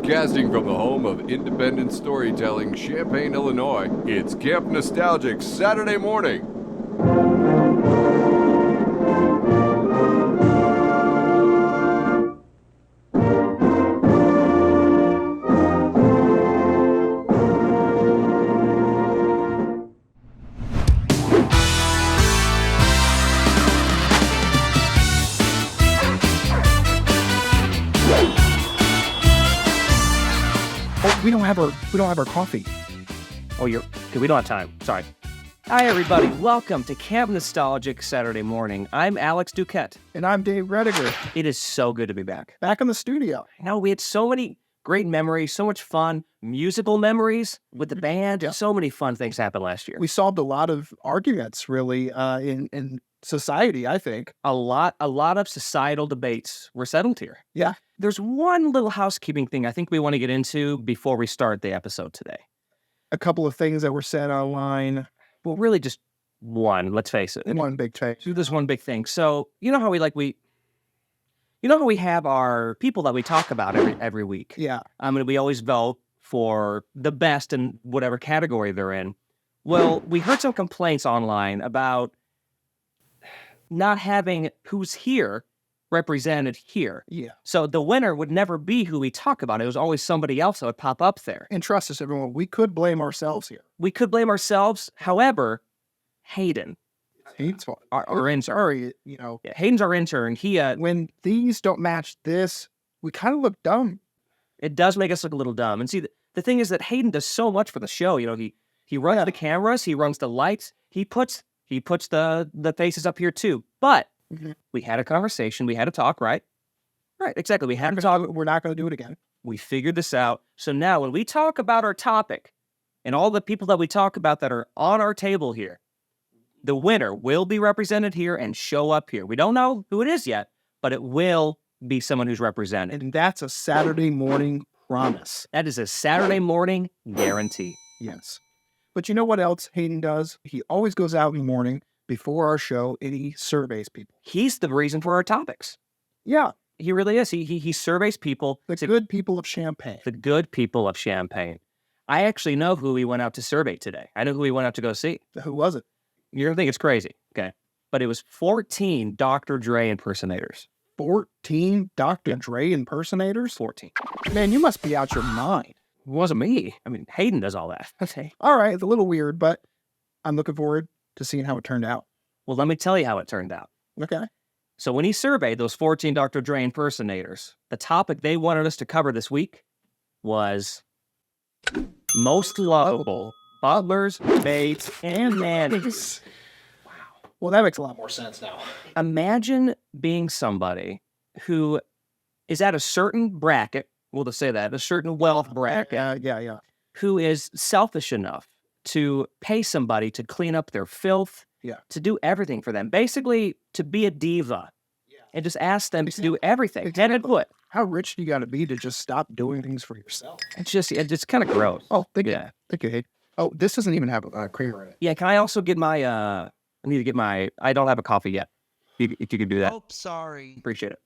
Broadcasting from the home of independent storytelling, Champaign, Illinois, it's Camp Nostalgic Saturday morning. We don't have our coffee. Oh, we don't have time. Sorry. Hi, everybody. Welcome to Camp Nostalgic Saturday morning. I'm Alex Duquette. And I'm Dave Rediger. It is so good to be back. Back in the studio. No, we had so many great memories, so much fun, musical memories with the band. Yeah. So many fun things happened last year. We solved a lot of arguments, really, in society, I think. A lot of societal debates were settled here. Yeah. There's one little housekeeping thing I think we want to get into before we start the episode today. A couple of things that were said online. Well, really just one, let's face it. One big change. Do this one big thing. So, you know how we have our people that we talk about every week. Yeah. We always vote for the best in whatever category they're in. Well, we heard some complaints online about not having who's here represented here. Yeah. So the winner would never be who we talk about. It was always somebody else that would pop up there. And trust us, everyone, we could blame ourselves here. We could blame ourselves. However, Hayden, Hayden's fault. our intern. Sorry, Yeah, Hayden's our intern. When these don't match this, we kind of look dumb. It does make us look a little dumb. And see, the thing is that Hayden does so much for the show. You know, he runs the cameras, he runs the lights, he puts the faces up here too. But we had a conversation, we had a talk, right? Right, exactly. We had a talk. We're not going to do it again. We figured this out. So now when we talk about our topic and all the people that we talk about that are on our table here, the winner will be represented here and show up here. We don't know who it is yet, but it will be someone who's represented. And that's a Saturday morning promise. That is a Saturday morning guarantee. Yes. But you know what else Hayden does? He always goes out in the morning before our show and he surveys people. He's the reason for our topics. Yeah. He really is. He surveys people. The good people of Champaign. The good people of Champaign. I actually know who we went out to survey today. I know who we went out to go see. Who was it? You're going to think it's crazy. Okay. But it was 14 Dr. Dre impersonators. 14 Dr. Dre impersonators? 14. Man, you must be out your mind. It wasn't me. I mean, Hayden does all that. Okay. All right. It's a little weird, but I'm looking forward to seeing how it turned out. Well, let me tell you how it turned out. Okay. So when he surveyed those 14 Dr. Dre impersonators, the topic they wanted us to cover this week was most lovable butlers, maids, and nannies. Wow. Well, that makes a lot more sense now. Imagine being somebody who is at a certain bracket, we'll just say that, a certain wealth bracket, Yeah. who is selfish enough to pay somebody to clean up their filth, to do everything for them. Basically, to be a diva and just ask them to do everything. How rich do you got to be to just stop doing things for yourself? It's kind of gross. Oh, thank you. Thank you, Hayden. Oh, this doesn't even have creamer in it. Yeah, can I also get my, I don't have a coffee yet. If you could do that. Oh, sorry. Appreciate it.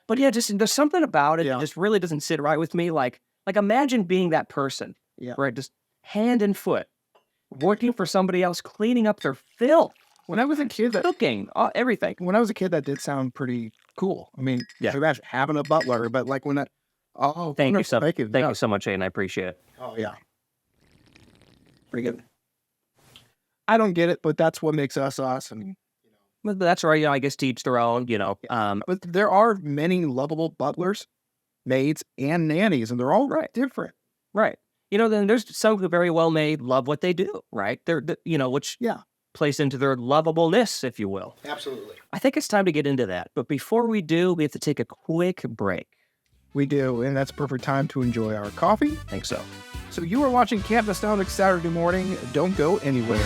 But yeah, just there's something about it that just really doesn't sit right with me. Like imagine being that person, right? Just hand and foot, working for somebody else, cleaning up their filth. When I was a kid, cooking, everything. When I was a kid, that did sound pretty cool. I mean, imagine having a butler, but like when that. Oh, thank you so much, Hayden. I appreciate it. Oh yeah, pretty good. I don't get it, but that's what makes us us, and But that's right. I guess to each their own. But there are many lovable butlers, maids, and nannies, and they're all different. Right. Then there's some who very well may love what they do. Right. They're which plays into their lovableness, if you will. Absolutely. I think it's time to get into that. But before we do, we have to take a quick break. We do, and that's a perfect time to enjoy our coffee. I think so. So you are watching Camp Nostalgic Saturday morning. Don't go anywhere.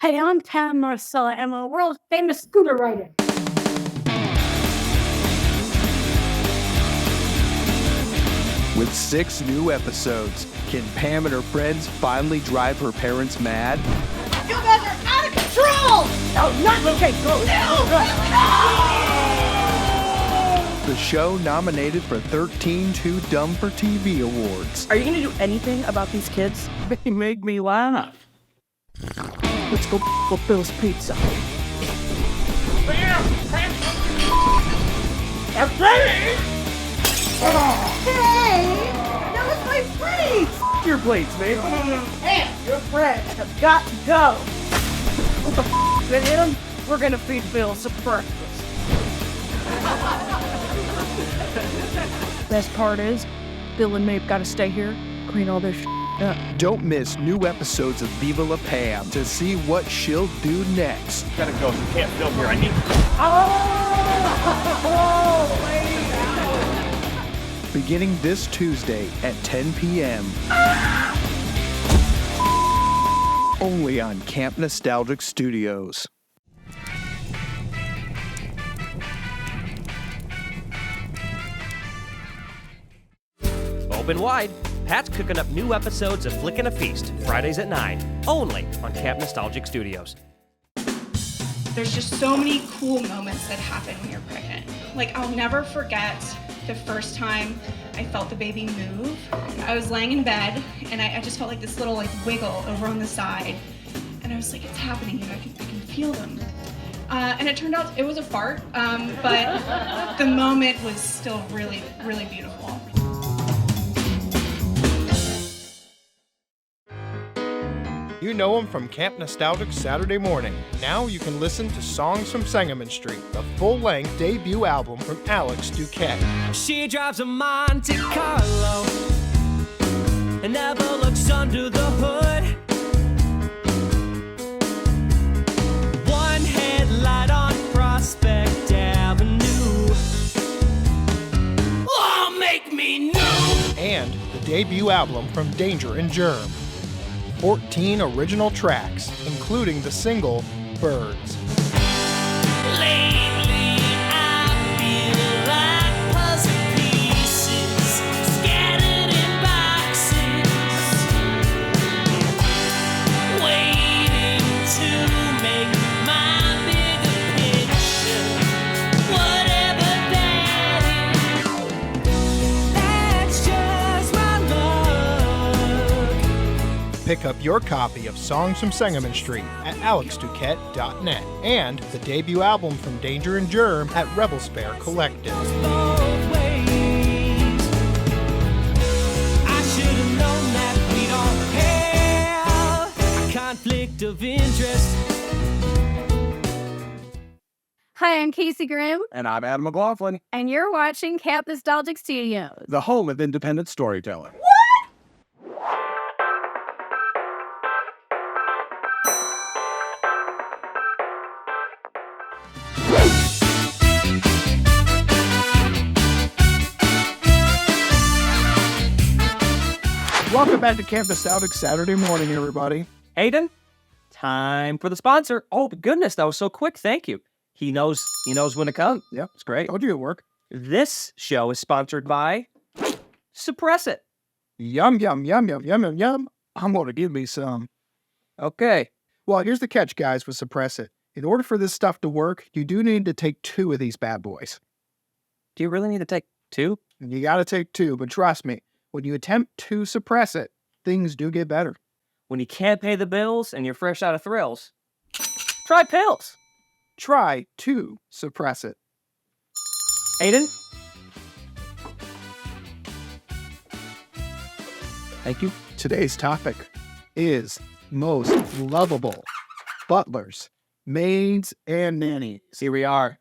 Hey, I'm Tam Marcella. I'm a world famous scooter rider. with 6 new episodes. Can Pam and her friends finally drive her parents mad? You guys are out of control! No, not okay. Go. The show nominated for 13 Too Dumb for TV awards. Are you going to do anything about these kids? They make me laugh. Let's go Bill's Pizza. Hey! That was my plate! Your plates, babe. Hey, your friends have got to go. What the with him? We're gonna feed Bill some breakfast. Best part is, Bill and Maid gotta stay here, clean all this up. Don't miss new episodes of Viva La Pam to see what she'll do next. Gotta go. You can't film here. I need. Beginning this Tuesday at 10 p.m. Only on Camp Nostalgic Studios. Open wide. Pat's cooking up new episodes of Flickin' a Feast, Fridays at 9, only on Camp Nostalgic Studios. There's just so many cool moments that happen when you're pregnant. Like, I'll never forget the first time I felt the baby move. I was laying in bed, and I just felt like this little wiggle over on the side. And I was like, it's happening, I can feel them. And it turned out it was a fart, but the moment was still really, really beautiful. You know him from Camp Nostalgic Saturday Morning. Now you can listen to Songs from Sangamon Street, the full-length debut album from Alex Duquette. She drives a Monte Carlo and never looks under the hood. One headlight on Prospect Avenue. Oh, make me new! And the debut album from Danger and Germ. 14 original tracks, including the single Birds. Lately, I feel like puzzle pieces scattered in boxes, waiting to make my bigger picture. Whatever that is, that's just my luck. Pick up your copy of Songs from Sangamon Street at alexduquette.net and the debut album from Danger and Germ at Rebel Spare Collective. Both ways. I should have known that we don't have a conflict of interest. Hi, I'm Casey Grimm, And I'm Adam McLaughlin, and you're watching Camp Nostalgic Studios. the home of independent storytelling. Welcome back to Camp Nostalgic Saturday Morning, everybody. Hayden, time for the sponsor. Oh, goodness, that was so quick. Thank you. He knows when to come. Yep. It's great. Told you it worked. This show is sponsored by Suppress It. Yum, yum, yum, yum, yum, yum, yum. I'm going to give me some. Okay. Well, here's the catch, guys, with Suppress It. In order for this stuff to work, you do need to take 2 of these bad boys. Do you really need to take 2? And you got to take 2, but trust me, when you attempt to suppress it, things do get better. When you can't pay the bills and you're fresh out of thrills, try pills. Try to suppress it. Aiden? Thank you. Today's topic is most lovable butlers, maids, and nannies. Here we are.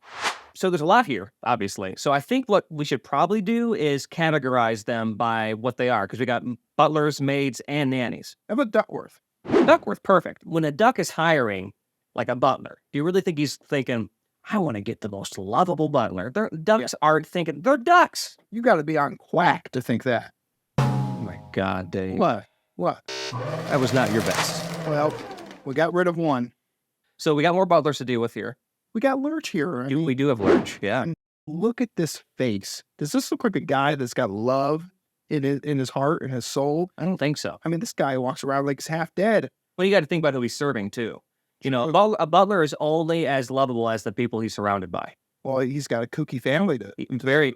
So there's a lot here, obviously. So I think what we should probably do is categorize them by what they are, because we got butlers, maids, and nannies. How about Duckworth? Duckworth, perfect. When a duck is hiring, like a butler, do you really think he's thinking, I want to get the most lovable butler? Ducks aren't thinking, they're ducks. You got to be on Quack to think that. Oh my God, Dave. What? That was not your best. Well, we got rid of one. So we got more butlers to deal with here. We got Lurch here. I mean, We do have Lurch, yeah. look at this face. Does this look like a guy that's got love in his heart and his soul? I don't think so. I mean, this guy walks around like he's half dead. Well, you got to think about who he's serving too. You know, a butler is only as lovable as the people he's surrounded by. Well, he's got a kooky family to Very,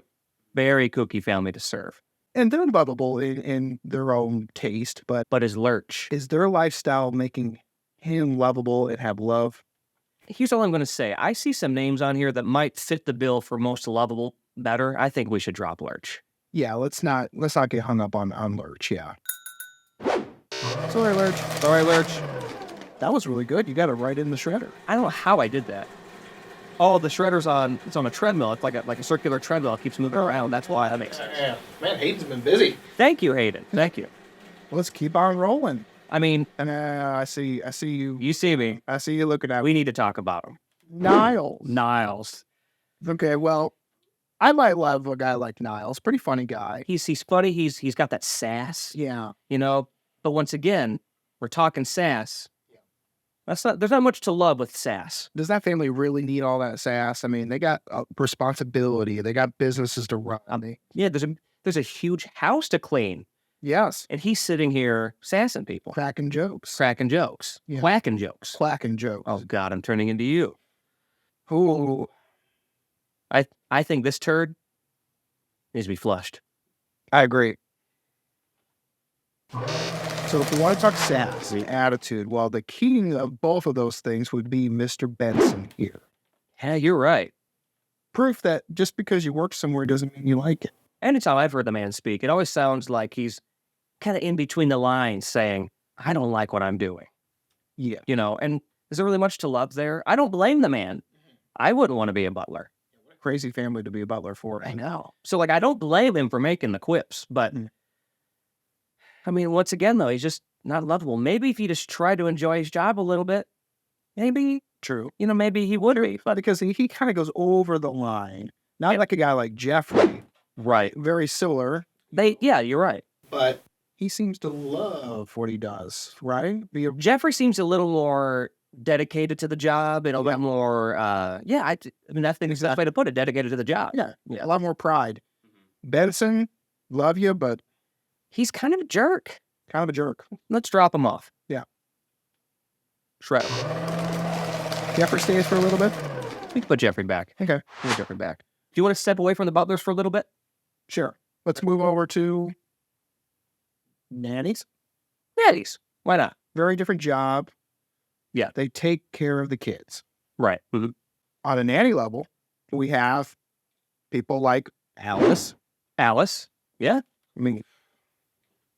very kooky family to serve. and they're lovable in their own taste, but But his lurch. is their lifestyle making him lovable and have love? Here's all I'm going to say. I see some names on here that might fit the bill for most lovable better. I think we should drop lurch. Yeah, let's not get hung up on Lurch. Yeah. Sorry, Lurch. Sorry, lurch. That was really good. You got it right in the shredder. I don't know how I did that. Oh, the shredder's on. It's on a treadmill. It's like a circular treadmill. It keeps moving around. That's why that makes sense. Yeah, man, Hayden's been busy. Thank you, Hayden. Thank you. Let's keep on rolling. I mean, And I see you. you see me. I see you looking at We need to talk about him. Niles. Niles. Okay, well, I might love a guy like Niles. Pretty funny guy. He's funny. He's got that sass. Yeah. You know. But once again, we're talking sass. There's not much to love with sass. Does that family really need all that sass? I mean, they got responsibility. They got businesses to run. Yeah, there's a huge house to clean, Yes. and he's sitting here sassing people, Cracking jokes. cracking jokes, Yeah. quacking jokes. Clacking jokes. Oh God, I'm turning into you. Ooh. I think this turd needs to be flushed. I agree. So if we want to talk sass, attitude, well, the king of both of those things would be Mr. Benson here. Yeah, you're right. Proof that just because you work somewhere doesn't mean you like it. Anytime I've heard the man speak, it always sounds like he's kind of in between the lines saying, I don't like what I'm doing. Yeah. You know, and is there really much to love there? I don't blame the man. I wouldn't want to be a butler. Crazy family to be a butler for. I know. So, like, I don't blame him for making the quips, but I mean, once again, though, he's just not lovable. Maybe if he just tried to enjoy his job a little bit, maybe, True. you know, maybe he would be. But because he kind of goes over the line. Not like a guy like Jeffrey. Right. Very similar. Yeah, you're right. But he seems to love what he does, right? Jeffrey seems a little more dedicated to the job and a lot more, I mean, that's the exact way to put it, dedicated to the job. Yeah, a lot more pride. Benson, love you, but He's kind of a jerk. kind of a jerk. Let's drop him off. Yeah. Shred him. Jeffrey stays for a little bit. We can put Jeffrey back. Okay. Put Jeffrey back. Do you want to step away from the butlers for a little bit? Sure. Let's move over to nannies. Nannies. Why not? Very different job. Yeah. They take care of the kids. Right. Mm-hmm. On a nanny level, we have people like Alice. Alice. Yeah. I mean,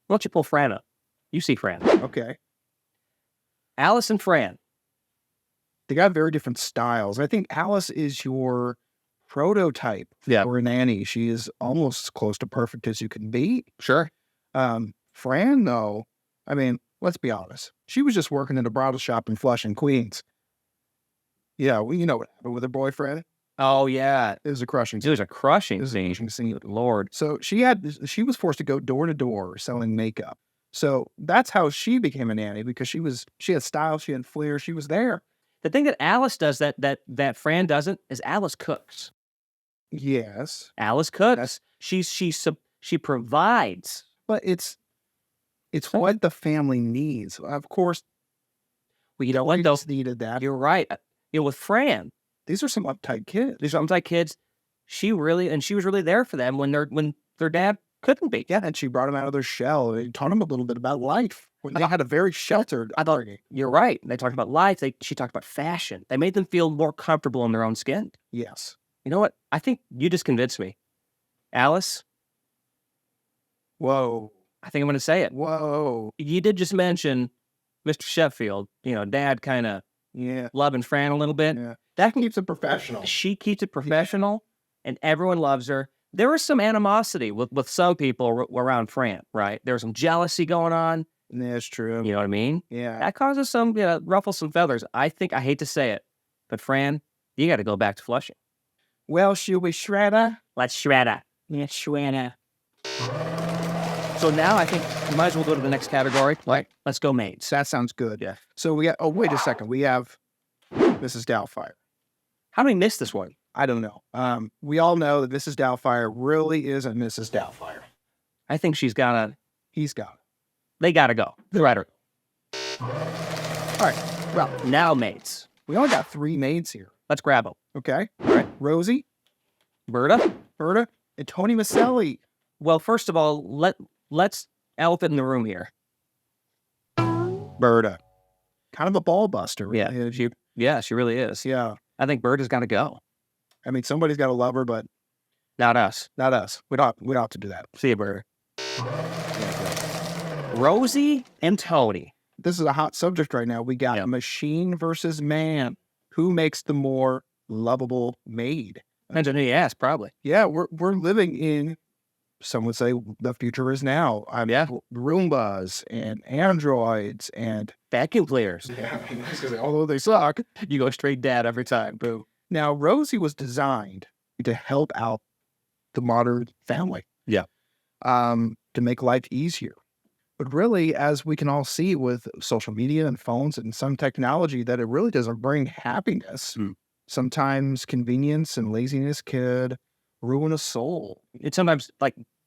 Why don't you pull Fran up? You see Fran. okay. Alice and Fran. They got very different styles. I think Alice is your prototype Yeah. for a nanny. She is almost as close to perfect as you can be. Sure. Fran, though, I mean, let's be honest. She was just working in a bridal shop in Flushing, Queens. Yeah, well, you know what happened with her boyfriend. Oh, yeah. It was a crushing It was a crushing It was a scene. crushing scene. Good Lord. So she was forced to go door to door selling makeup. So that's how she became a nanny, because she had style, she had flair, she was there. The thing that Alice does that Fran doesn't is Alice cooks. Yes, Alice cooks. She provides. but it's what the family needs. Of course, Well, you know we what though? just needed that. You're right. You know, with Fran, These are some uptight kids. these are like kids. She was really there for them when their dad couldn't be. Yeah, and she brought them out of their shell. They taught them a little bit about life. When they had a very sheltered I thought upbringing. you're right. They talked about life. She talked about fashion. They made them feel more comfortable in their own skin. Yes. You know what? I think you just convinced me. Alice, Whoa. I think I'm going to say it. Whoa. You did just mention Mr. Sheffield, you know, dad kind of Yeah. loving Fran a little bit. Yeah. That can Keeps it professional. She keeps it professional, and everyone loves her. There is some animosity with some people around Fran, right? There's some jealousy going on. That's true. You know what I mean? Yeah. That causes some, ruffles some feathers. I hate to say it, but Fran, you got to go back to Flushing. Well, should we shred her? Let's shred her. Let's shred her. So now I think we might as well go to the next category. Like, let's go maids. That sounds good. Yeah. So we got, wait a second. We have Mrs. Doubtfire. How did we miss this one? I don't know. We all know that Mrs. Doubtfire really is a Mrs. Doubtfire. I think she's gotta. He's got it. They gotta go. The writer. All right. Well, Now, mates. we only got 3 maids here. Let's grab them. Okay. All right. Rosie, Berta. Berta, and Tony Maselli. Well, first of all, let's elephant in the room here. Berta. Kind of a ball buster. Yeah, she really is. Yeah. I think Berta's got to go. I mean, somebody's got to love her, but Not us. not us. We don't have to do that. See you, Berta. Rosie and Tony. This is a hot subject right now. We got machine versus man. Who makes the more lovable maid? Depends on who you ask, probably. Yeah, we're living in, some would say, the future is now. Roombas and androids and Vacuum cleaners. although they suck. You go straight dad every time. Boo. Now, Rosie was designed to help out the modern family. Yeah. To make life easier. But really, as we can all see with social media and phones and some technology, that it really doesn't bring happiness. Sometimes convenience and laziness could ruin a soul. It's sometimes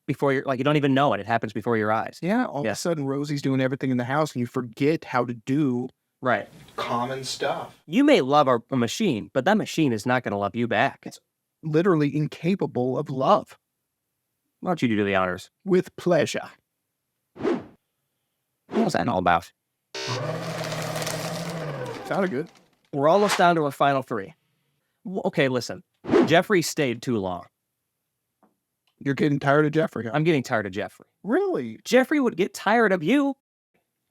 before you don't even know it. It happens before your eyes. Yeah, all of a sudden Rosie's doing everything in the house and you forget how to do Right. common stuff. You may love a machine, but that machine is not going to love you back. It's literally incapable of love. Why don't you do the honors? With pleasure. What's that all about? Sounded good. We're almost down to a final 3. Okay, listen. Jeffrey stayed too long. You're getting tired of Jeffrey, huh? I'm getting tired of Jeffrey. Really? Jeffrey would get tired of you.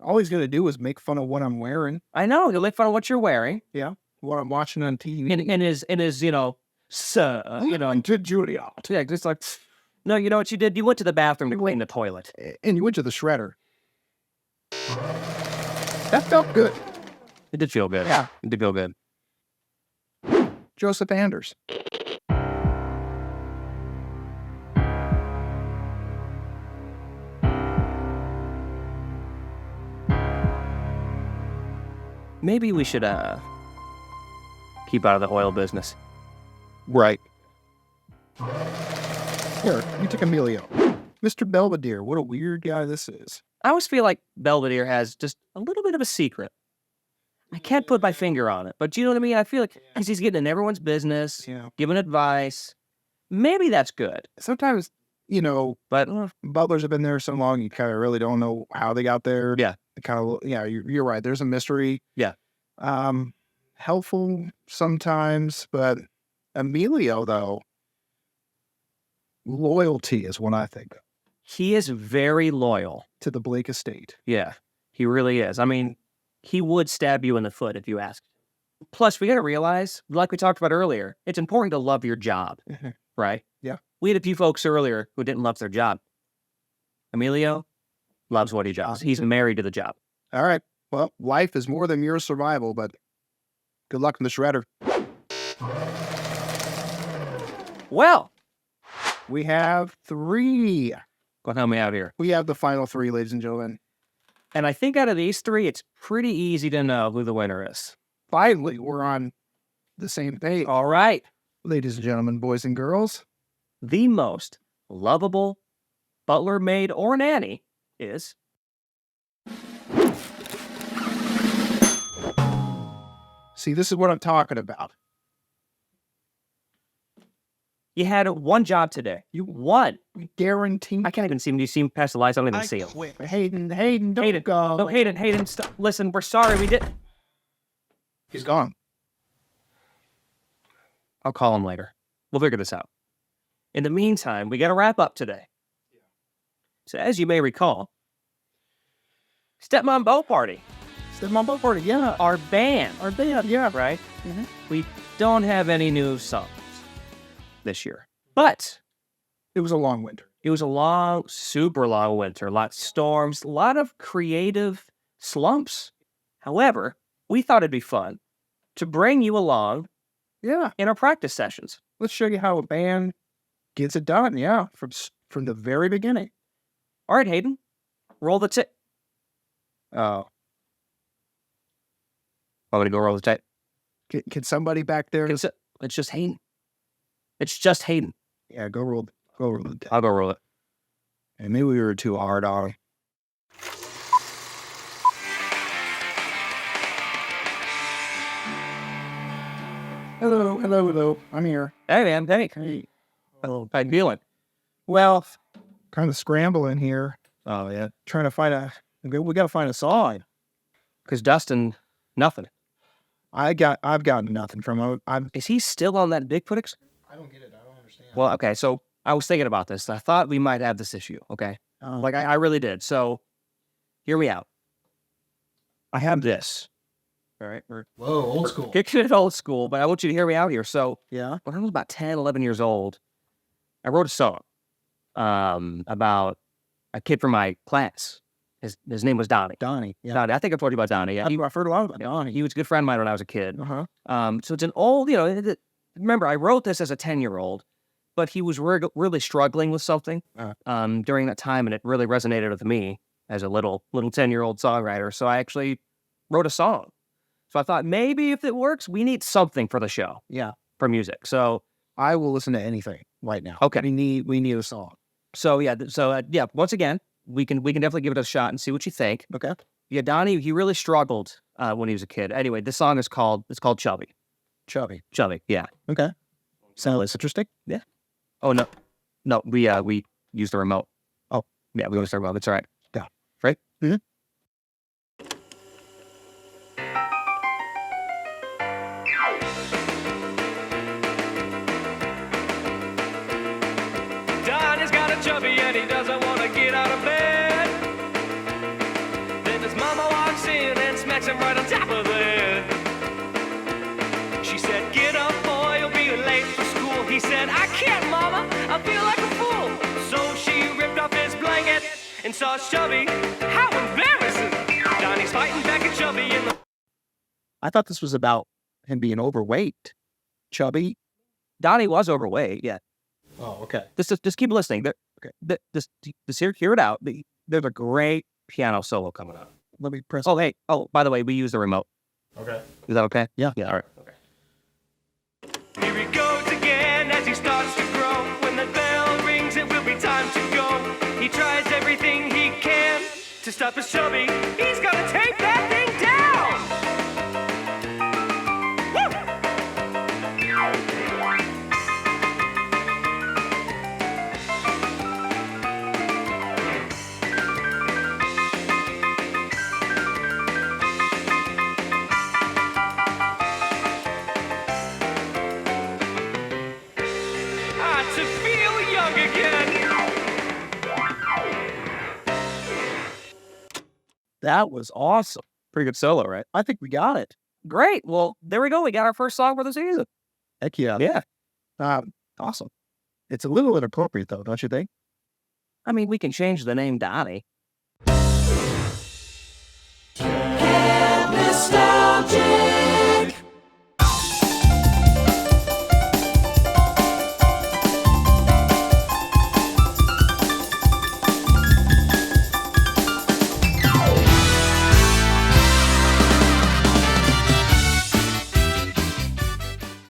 All he's going to do is make fun of what I'm wearing. I know. He'll make fun of what you're wearing. Yeah. What I'm watching on TV. In his sir, to Juilliard. Yeah, just like, no, you know what you did? You went to the bathroom to clean the toilet. And you went to the shredder. That felt good. It did feel good. Yeah. It did feel good. Joseph Anders. Maybe we should keep out of the oil business. Right. Here, you take Emilio. Mr. Belvedere, what a weird guy this is. I always feel like Belvedere has just a little bit of a secret. I can't put my finger on it, but you know what I mean? I feel like he's getting in everyone's business, giving advice. Maybe that's good. Sometimes, But butlers have been there so long, you kind of really don't know how they got there. Yeah. You're right. There's a mystery. Yeah. Helpful sometimes, but Emilio, though, loyalty is what I think of. he is very loyal To the Blake estate. Yeah, he really is. I mean, he would stab you in the foot if you asked. Plus, we got to realize, like we talked about earlier, it's important to love your job, right? Yeah. We had a few folks earlier who didn't love their job. Emilio loves what he does. He's married to the job. All right. Well, life is more than mere survival, but good luck in the shredder. Well, We have 3. go help me out here. We have the final 3, ladies and gentlemen. And I think out of these 3, it's pretty easy to know who the winner is. Finally, we're on the same page. All right. Ladies and gentlemen, boys and girls. The most lovable butler, maid, or nanny is... See, this is what I'm talking about. You had one job today. You won. Guaranteed. I can't even see him. Do you see him past the lights? I don't even see him. Hayden, don't Hayden, go. no, Hayden, stop. Listen, we're sorry. We did. He's gone. I'll call him later. We'll figure this out. In the meantime, we got to wrap up today. So as you may recall, Stepmom Boat Party. Stepmom Boat Party, yeah. Our band, yeah. right? Mhm. We don't have any new songs this year. But It was a long winter. it was a long, super long winter. A lot of storms, a lot of creative slumps. However, we thought it'd be fun to bring you along Yeah. in our practice sessions. Let's show you how a band gets it done. Yeah. From the very beginning. All right, Hayden, roll the tape. Oh. I'm going to go roll the tape. Can somebody back there? It's just Hayden. It's just Hayden. Yeah, go roll the tape. I'll go roll it. And maybe we were too hard on him. Hello. I'm here. Hey, man. Hey. Hello. How you feeling? Well, kind of scrambling here. Oh, yeah. Trying to find we got to find a song. Because Dustin, nothing. I've gotten nothing from him. Is he still on that Bigfoot? I don't get it. I don't understand. Well, okay. So I was thinking about this. I thought we might have this issue. Okay. Like I really did. So hear me out. I have this. All right. Whoa, old school. Kicking it old school, but I want you to hear me out here. So Yeah. when I was about 10, 11 years old, I wrote a song about a kid from my class. His name was Donnie. Donnie. Yeah. Donnie. I think I've told you about Donnie. Yeah. I've heard a lot about Donnie. He was a good friend of mine when I was a kid. Uh-huh. So it's an old, remember, I wrote this as a 10-year-old, but he was really struggling with something during that time, and it really resonated with me as a little 10-year-old songwriter. So I actually wrote a song. So I thought maybe if it works, we need something for the show. Yeah. For music. So I will listen to anything right now. Okay. We need a song. So yeah. Once again, we can definitely give it a shot and see what you think. Okay. Yeah, Donnie, he really struggled when he was a kid. Anyway, this song is called Chubby. Chubby. Yeah. Okay. Sounds interesting. Yeah. Oh no, we used the remote. Oh. Yeah, we used the remote. It's all right. Yeah. Right? Mm-hmm. Donnie's got a chubby and he doesn't want to get out of bed. Then his mama walks in and smacks him right on top of the head. She said, "Get up, boy, you'll be late for school." He said, "I can't, mama, I feel like a fool." So she ripped off his blanket and saw Chubby. How embarrassing! Donnie's fighting back at Chubby in the... I thought this was about him being overweight. Chubby. Donnie was overweight. Yeah. Oh, okay. Just keep listening. Just hear it out. There's a great piano solo coming up. Let me press. Oh, by the way, we use the remote. Okay. Is that okay? Yeah. Yeah, all right. Okay. Here he goes again as he starts to grow. When the bell rings, it will be time to go. He tries everything he can to stop his chubby. He's gonna take that thing down! To feel young again. That was awesome. Pretty good solo, right? I think we got it. Great. Well, there we go. We got our first song for the season. Heck yeah. Yeah. Awesome. It's a little inappropriate though, don't you think? I mean, we can change the name Donnie. Can't miss